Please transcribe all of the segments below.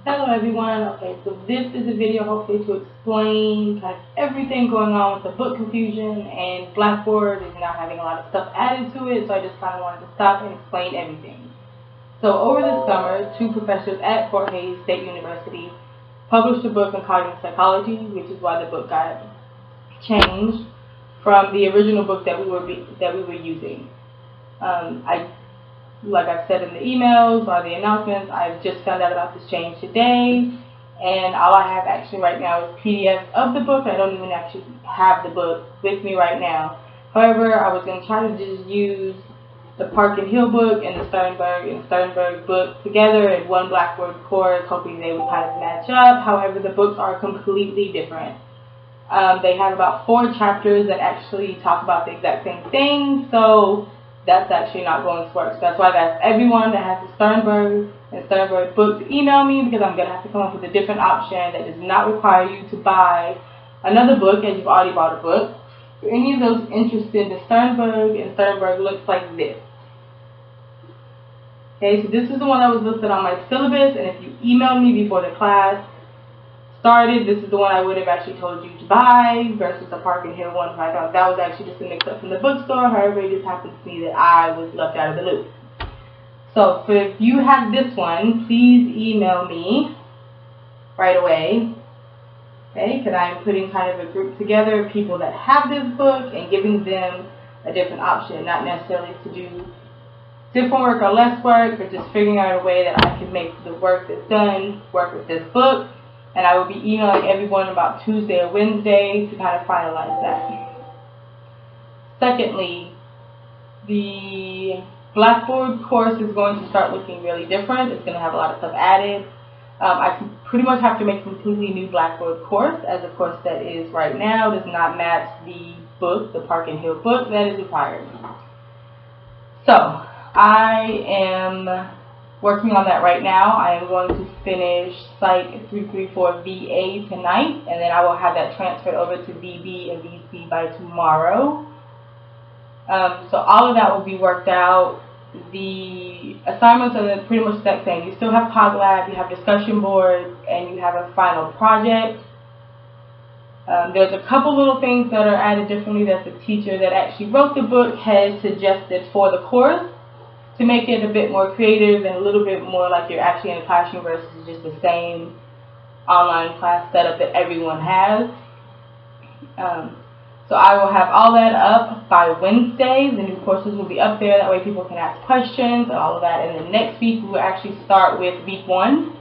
Hello everyone. Okay, so this is a video hopefully to explain kind of everything going on with the book confusion, and Blackboard is now having a lot of stuff added to it, so I just kind of wanted to stop and explain everything. So over the summer, two professors at Fort Hays State University published a book on cognitive psychology, which is why the book got changed from the original book that we were using. Like I've said in the emails or the announcements, I've just found out about this change today, and all I have actually right now is PDFs of the book. I don't even actually have the book with me right now. However, I was going to try to just use the Park and Hill book and the Sternberg book together in one Blackboard course, hoping they would kind of match up. However, the books are completely different. They have about 4 chapters that actually talk about the exact same thing, so that's actually not going to work. So that's why I've asked everyone that has the Sternberg book to email me, because I'm going to have to come up with a different option that does not require you to buy another book as you've already bought a book. For any of those interested, the Sternberg looks like this. Okay, so this is the one that was listed on my syllabus, and if you emailed me before the class started, this is the one I would have actually told you to buy versus the Park and Hill one. I thought that was actually just a mix-up from the bookstore. However, it just happens to be that I was left out of the loop. So if you have this one, please email me right away. Okay, because I'm putting kind of a group together of people that have this book and giving them a different option, not necessarily to do different work or less work, but just figuring out a way that I can make the work that's done work with this book. And I will be emailing everyone about Tuesday or Wednesday to kind of finalize that. Secondly, the Blackboard course is going to start looking really different. It's going to have a lot of stuff added. I pretty much have to make a completely new Blackboard course, as the course that is right now does not match the book, the Park and Hill book that is required. So I am working on that right now. I am going to finish Psych 334 VA tonight, and then I will have that transferred over to VB and VC by tomorrow. So all of that will be worked out. The assignments are pretty much the same. You still have CogLab, you have discussion boards, and you have a final project. There's a couple little things that are added differently that the teacher that actually wrote the book has suggested for the course, to make it a bit more creative and a little bit more like you're actually in a classroom versus just the same online class setup that everyone has. So I will have all that up by Wednesday. The new courses will be up there. That way people can ask questions and all of that. And then next week we will actually start with week 1.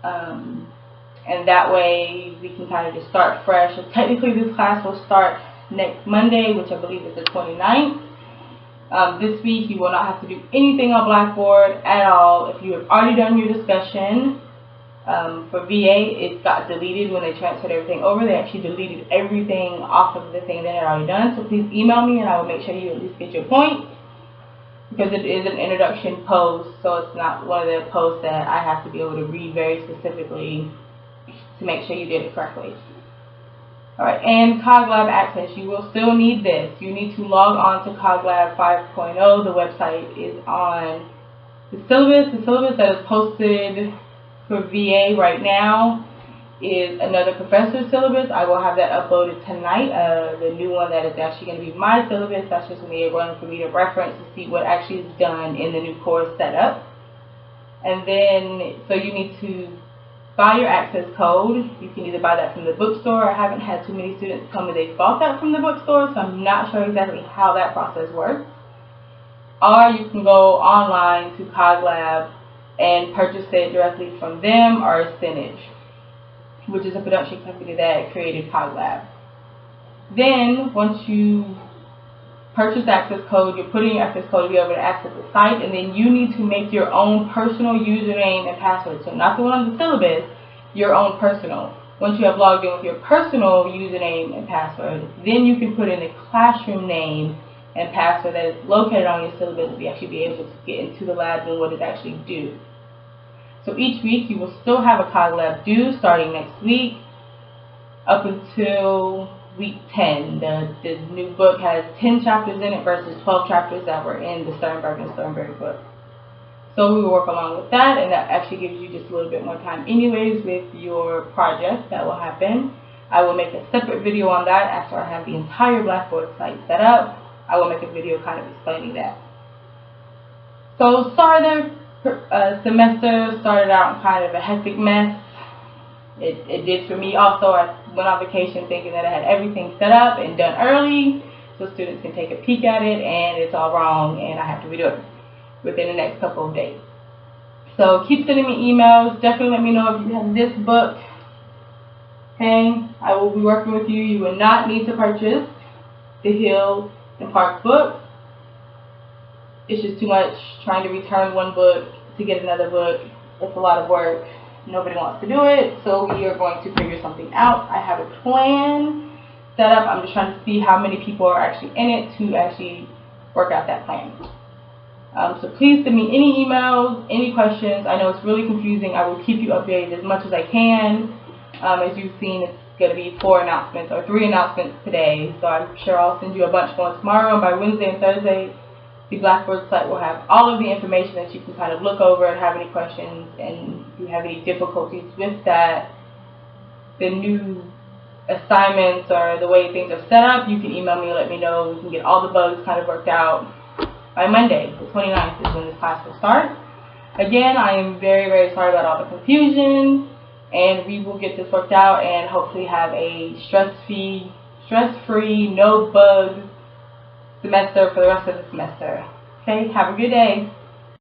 And that way we can kind of just start fresh. So technically this class will start next Monday, which I believe is the 29th. This week you will not have to do anything on Blackboard at all. If you have already done your discussion for VA, it got deleted when they transferred everything over. They actually deleted everything off of the thing they had already done. So please email me and I will make sure you at least get your points, because it is an introduction post, so it's not one of the posts that I have to be able to read very specifically to make sure you did it correctly. Alright, and CogLab access. You will still need this. You need to log on to CogLab 5.0. The website is on the syllabus. The syllabus that is posted for VA right now is another professor's syllabus. I will have that uploaded tonight. The new one that is actually going to be my syllabus. That's just going to be a run for me to reference to see what actually is done in the new course setup. And then, so you need to buy your access code. You can either buy that from the bookstore. I haven't had too many students tell me they bought that from the bookstore, so I'm not sure exactly how that process works. Or you can go online to CogLab and purchase it directly from them or Spinach, which is a production company that created CogLab. Then, once you purchase access code, you're putting your access code to be able to access the site, and then you need to make your own personal username and password. So not the one on the syllabus, your own personal. Once you have logged in with your personal username and password, then you can put in a classroom name and password that is located on your syllabus to actually be able to get into the lab and what it actually do. So each week you will still have a CogLab due starting next week up until week 10. The new book has 10 chapters in it versus 12 chapters that were in the Sternberg book. So we will work along with that, and that actually gives you just a little bit more time anyways with your project that will happen. I will make a separate video on that after I have the entire Blackboard site set up. I will make a video kind of explaining that. So start of the semester started out kind of a hectic mess. It did for me also. I went on vacation thinking that I had everything set up and done early so students can take a peek at it, and it's all wrong and I have to redo it within the next couple of days. So keep sending me emails. Definitely let me know if you have this book. Okay, I will be working with you. You will not need to purchase the Hill and Park book. It's just too much trying to return one book to get another book. It's a lot of work. Nobody wants to do it, so we are going to figure something out. I have a plan set up. I'm just trying to see how many people are actually in it to actually work out that plan. So please send me any emails, any questions. I know it's really confusing. I will keep you updated as much as I can. As you've seen, it's going to be 4 announcements or 3 announcements today. So I'm sure I'll send you a bunch more tomorrow. And by Wednesday and Thursday, the Blackboard site will have all of the information that you can kind of look over and have any questions. And if you have any difficulties with that, the new assignments or the way things are set up, you can email me and let me know. We can get all the bugs kind of worked out. By Monday, the 29th, is when this class will start. Again, I am very, very sorry about all the confusion, and we will get this worked out and hopefully have a stress-free, no bug semester for the rest of the semester. Okay, have a good day.